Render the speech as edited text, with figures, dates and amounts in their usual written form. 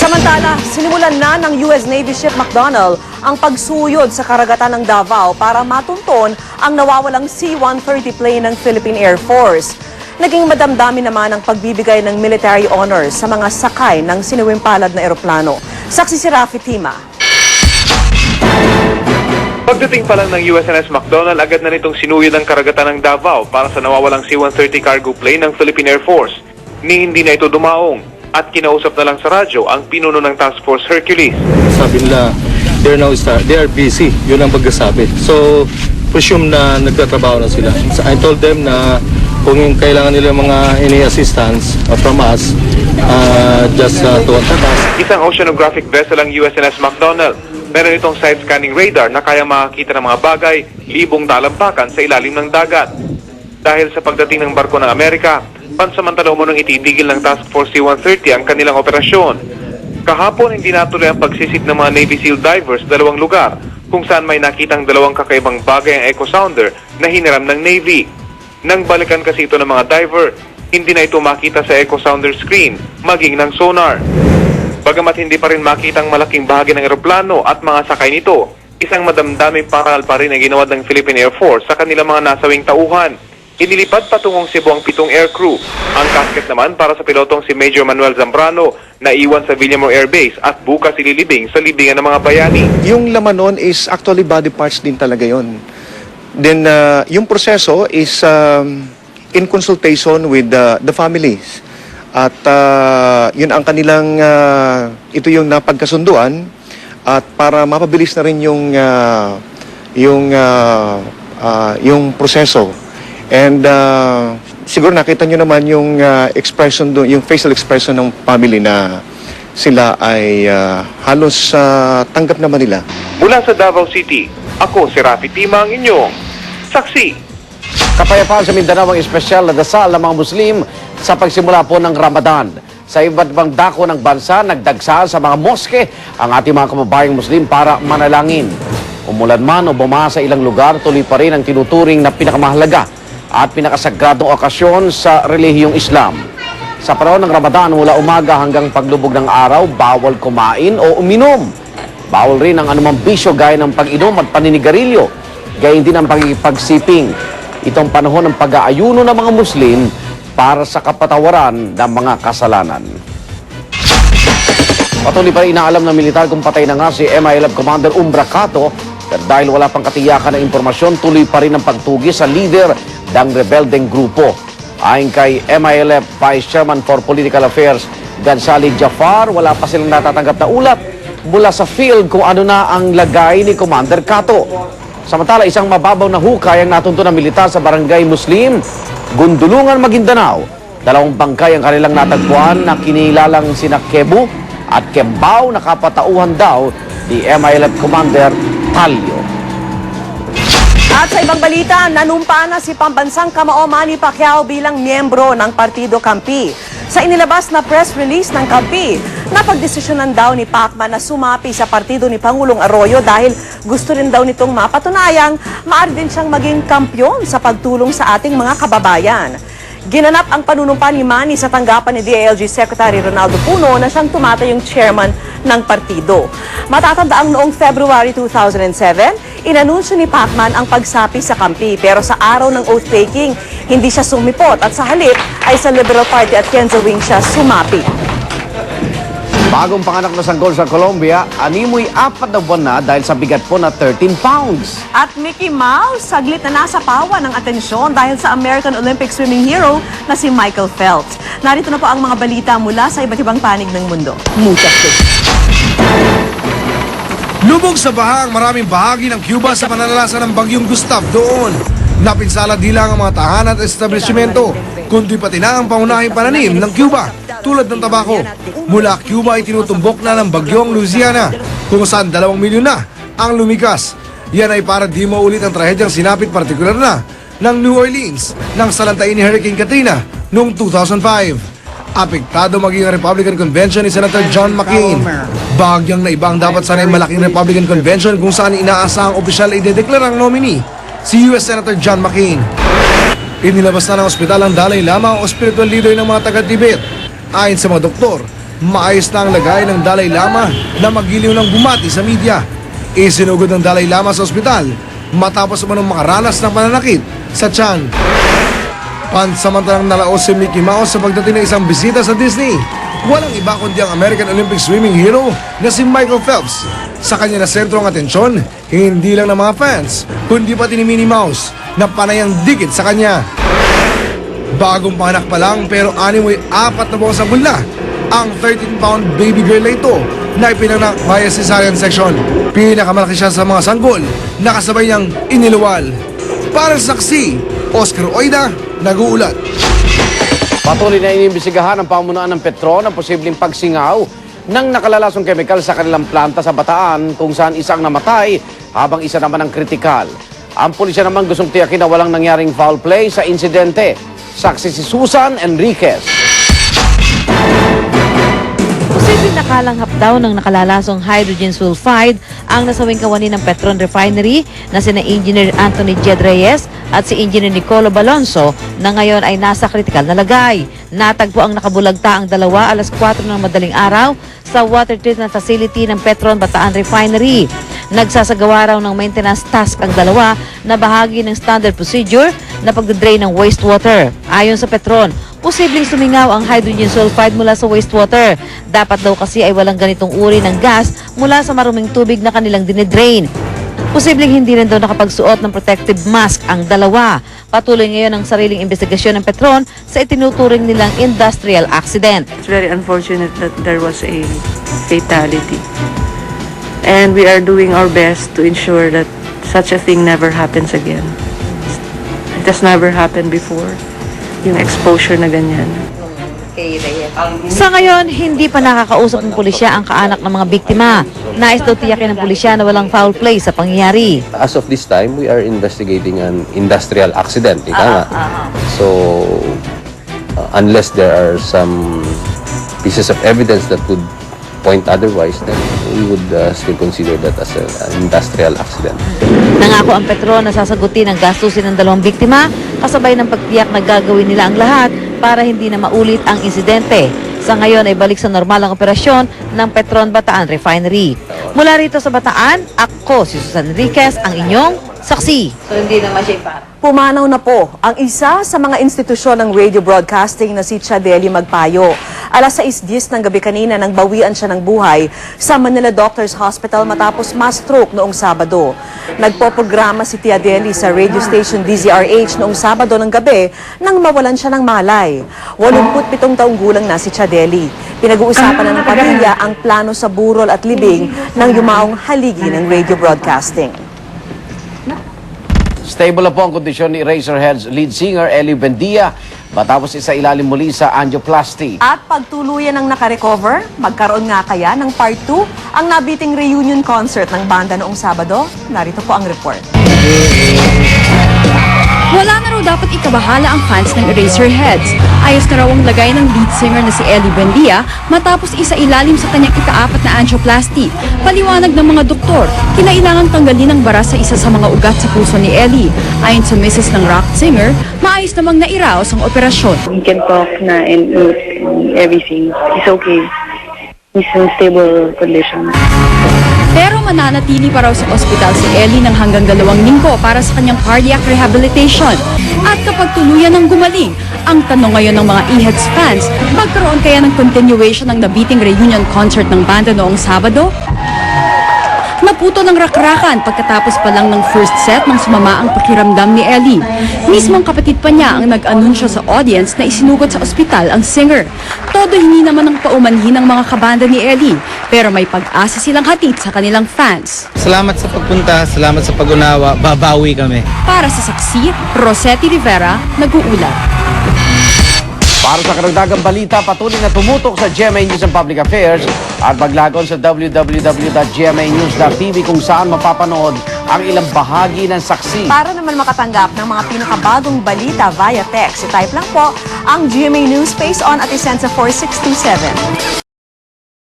Samantala, sinimulan na ng US Navy ship McDonnell ang pagsuyod sa karagatan ng Davao para matunton ang nawawalang C-130 plane ng Philippine Air Force. Naging madamdami naman ang pagbibigay ng military honors sa mga sakay ng siniwimpalad na eroplano. Saksi si Rafi Tima. Pagdating pa lang ng USNS McDonnell, agad na nitong sinuyod ang karagatan ng Davao para sa nawawalang C-130 cargo plane ng Philippine Air Force. Ni hindi na ito dumaong at kinausap na lang sa radyo ang pinuno ng Task Force Hercules. Sabi nila, they are busy. Yun ang pagkasabi. So, presume na nagtatrabaho na sila. So, I told them na kung kailangan nila mga any assistance from us, just to contact us. Isang oceanographic vessel ang USNS McDonnell. Meron itong side-scanning radar na kaya makakita ng mga bagay, libong talampakan sa ilalim ng dagat. Dahil sa pagdating ng barko ng Amerika, pansamantala umunong ititigil ng Task Force C-130 ang kanilang operasyon. Kahapon, hindi natuloy ang pagsisid ng mga Navy SEAL divers sa dalawang lugar kung saan may nakitang dalawang kakaibang bagay ang echo sounder na hiniram ng Navy. Nang balikan kasi ito ng mga diver, hindi na ito makita sa echo sounder screen, maging ng sonar. Bagamat hindi pa rin makita ang malaking bahagi ng eroplano at mga sakay nito, isang madamdaming paral pa rin ang ginawa ng Philippine Air Force sa kanilang mga nasawing tauhan. Inilipad patungong Cebu ang 7 aircrew. Ang casket naman para sa pilotong si Major Manuel Zambrano na iwan sa Villamor Air Base at bukas ililibing sa libingan ng mga bayani. Yung laman nun is actually body parts din talaga yon. Then yung proseso is in consultation with the families. At yun ang kanilang, ito yung napagkasunduan at para mapabilis na rin yung proseso. And siguro nakita nyo naman yung expression doon, yung facial expression ng family na sila ay halos tanggap naman nila. Mula sa Davao City, ako si Rafi Tima ang inyong saksi. Kapayapaan sa Mindanao ang espesyal na dasal ng mga Muslim sa pagsimula po ng Ramadan. Sa iba't ibang dako ng bansa, nagdagsa sa mga moske ang ating mga kababayang Muslim para manalangin. Umulan man o buma sa ilang lugar, tuloy pa rin ang tinuturing na pinakamahalaga at pinakasagradong okasyon sa relihiyong Islam. Sa panahon ng Ramadan, mula umaga hanggang paglubog ng araw, bawal kumain o uminom. Bawal rin ang anumang bisyo gaya ng pag-inom at paninigarilyo, gayon din ang pagipagsiping. Itong panahon ng pag-aayuno ng mga Muslim para sa kapatawaran ng mga kasalanan. Patuloy pa rin inaalam ng militar kung patay na nga si MILF Commander Umbracato, pero dahil wala pang katiyakan ng impormasyon, tuloy pa rin ang pagtugi sa leader ng rebeldeng grupo. Ayon kay MILF Vice Chairman for Political Affairs Gansali Jafar, wala pa silang natatanggap na ulat mula sa field kung ano na ang lagay ni Commander Cato. Samantala, isang mababaw na hukay ang natunto ng militar sa barangay Muslim, Gundulungan, Maguindanao. Dalawang bangkay ang kanilang natagpuan na kinilalang sina Kebu at Kembao, na kapatauhan daw ni MILF Commander Talio. At sa ibang balita, nanumpa na si pambansang kamao Manny Pacquiao bilang miyembro ng Partido Kampi. Sa inilabas na press release ng Kampi, napagdesisyonan daw ni Pacman na sumapi sa partido ni Pangulong Arroyo dahil gusto rin daw nitong mapatunayang maaari din siyang maging kampyon sa pagtulong sa ating mga kababayan. Ginanap ang panunumpa ni Manny sa tanggapan ni DILG Secretary Ronaldo Puno na siyang tumatayong chairman ng partido. Matatanda ang noong February 2007, inanunsyo ni Pacman ang pagsapi sa Kampi, pero sa araw ng oath-taking, hindi siya sumipot at sa halip ay sa Liberal Party at Kenzo Wing siya sumapi. Bagong panganak na sanggol sa Colombia, animoy 4 na buwan na dahil sa bigat po na 13 pounds. At Mickey Mouse, saglit na nasa pawa ng atensyon dahil sa American Olympic swimming hero na si Michael Phelps. Narito na po ang mga balita mula sa iba't ibang panig ng mundo. Muchas gracias. Lubog sa baha ang maraming bahagi ng Cuba sa pananalasan ng bagyong Gustav doon. Napinsala di lang ang mga tahanan at establishmento, kundi pati na ang pangunahing pananim ng Cuba, tulad ng tabako. Mula Cuba ay tinutumbok na ng bagyong Louisiana, kung saan 2 milyon na ang lumikas. Yan ay para di maulit ang trahedyang sinapit partikular na ng New Orleans nang salantain ni Hurricane Katrina noong 2005. Apektado maging ang Republican Convention ni Senator John McCain. Bagyang na iba ang dapat sana'y malaking Republican Convention kung saan inaasahang opisyal ay idedeklara ang nominee, si US Senator John McCain. Inilabas na ng ospital ang Dalai Lama o spiritual leader ng mga taga-Tibet. Ayon sa mga doktor, maayos na ang lagay ng Dalai Lama na magiliw ng bumati sa media. Isinugod ng Dalai Lama sa ospital matapos umanong makaranas ng pananakit sa tiyan. Pansamantalang nalaos si Mickey Mouse sa pagdating ng isang bisita sa Disney. Walang iba kundi ang American Olympic swimming hero na si Michael Phelps. Sa kanya na sentro ang atensyon, hindi lang ng mga fans, kundi pati ni Minnie Mouse na panayang dikit sa kanya. Bagong panganak pa lang pero animoy 4 na buwang sanggol na ang 13-pound baby girl na ito na ipinanganak via cesarean section. Pinakamalaki siya sa mga sanggol na kasabay niyang iniluwal. Para sa saksi, Oscar Oida, nag-uulat. Patuloy na inimbisigahan ang pamunuan ng Petron ang posibleng pagsingaw ng nakalalasong kemikal sa kanilang planta sa Bataan kung saan isang namatay habang isa naman ang kritikal. Ang pulisya naman gustong tiyakin na walang nangyaring foul play sa insidente. Saksi si Susan Enriquez. Posibleng nakalanghap daw ng nakalalasong hydrogen sulfide ang nasawing kawani ng Petron Refinery na sina Engineer Anthony Jed Reyes at si Engineer Nicolo Balonso na ngayon ay nasa kritikal na lagay. Natagpo ang nakabulagta ang dalawa 4:00 ng madaling araw sa water treatment facility ng Petron Bataan Refinery. Nagsasagawa raw ng maintenance task ang dalawa na bahagi ng standard procedure na pagdadrain ng wastewater. Ayon sa Petron, posibleng sumingaw ang hydrogen sulfide mula sa wastewater. Dapat daw kasi ay walang ganitong uri ng gas mula sa maruming tubig na kanilang dinedrain. Posibleng hindi rin daw nakapagsuot ng protective mask ang dalawa. Patuloy ngayon ang sariling investigasyon ng Petron sa itinuturing nilang industrial accident. It's very unfortunate that there was a fatality. And we are doing our best to ensure that such a thing never happens again. It has never happened before, yung exposure na ganyan. Sa ngayon, hindi pa nakakausap ng pulisya ang kaanak ng mga biktima. Nais daw tiyakin ng pulisya na walang foul play sa pangyayari. As of this time, we are investigating an industrial accident. Ika nga. So, unless there are some pieces of evidence that would point otherwise, then we would still consider that as an industrial accident. Nangako ang Petron na sasagutin ang gastusin ng dalawang biktima, kasabay ng pagtiyak na gagawin nila ang lahat para hindi na maulit ang insidente. Sa ngayon ay balik sa normal ang operasyon ng Petron Bataan Refinery. Mula rito sa Bataan, ako si Susan Enriquez, ang inyong saksi. So hindi naman siya para. Pumanaw na po ang isa sa mga institusyon ng radio broadcasting na si Chadeli Magpayo. 6:10 ng gabi kanina nang bawian siya ng buhay sa Manila Doctors Hospital matapos ma-stroke noong Sabado. Nagpoprograma si Tia Deli sa radio station DZRH noong Sabado ng gabi nang mawalan siya ng malay. 87 taong gulang na si Chadeli. Pinag-uusapan na ng pamilya ang plano sa burol at libing ng yumaong haligi ng radio broadcasting. Stable na po ang kondisyon ni Razorheads lead singer Ellie Buendia matapos isa ilalim muli sa angioplasty. At pagtuluyan ng nakarecover, magkaroon nga kaya ng part 2 ang nabiting reunion concert ng banda noong Sabado? Narito po ang report. Wala na raw dapat ikabahala ang fans ng Eraserheads. Ayos na raw ang lagay ng lead singer na si Ellie Buendia matapos isa ilalim sa kanyang ika-4 na angioplasty. Paliwanag ng mga doktor, kinailangan tanggalin ang bara sa isa sa mga ugat sa puso ni Ellie. Ayon sa misis ng rock singer, maayos namang nairaos ang operasyon. He can talk na and eat and everything. He's okay. He's in stable condition. Pero mananatili pa raw sa ospital si Ellie ng hanggang 2 linggo para sa kanyang cardiac rehabilitation. At kapag tuluyan ng gumaling, ang tanong ngayon ng mga E-Heads fans, magkaroon kaya ng continuation ng nabiting reunion concert ng banda noong Sabado? Naputo ng rakrakan pagkatapos pa lang ng first set nang sumama ang pakiramdam ni Ellie. Mismong kapatid pa niya ang nag-anunsyo sa audience na isinugod sa ospital ang singer. Todo hindi naman ang paumanhin ng mga kabanda ni Ellie, pero may pag-asa silang hatid sa kanilang fans. Salamat sa pagpunta, salamat sa pag-unawa, babawi kami. Para sa saksi, Rosetti Rivera, nag-uulat. Para sa karagdagang balita, patuloy na tumutok sa GMA News and Public Affairs at maglagon sa www.gmanews.tv kung saan mapapanood ang ilang bahagi ng saksi. Para naman makatanggap ng mga pinakabagong balita via text, i-type lang po ang GMA News Face On at isend sa 4627.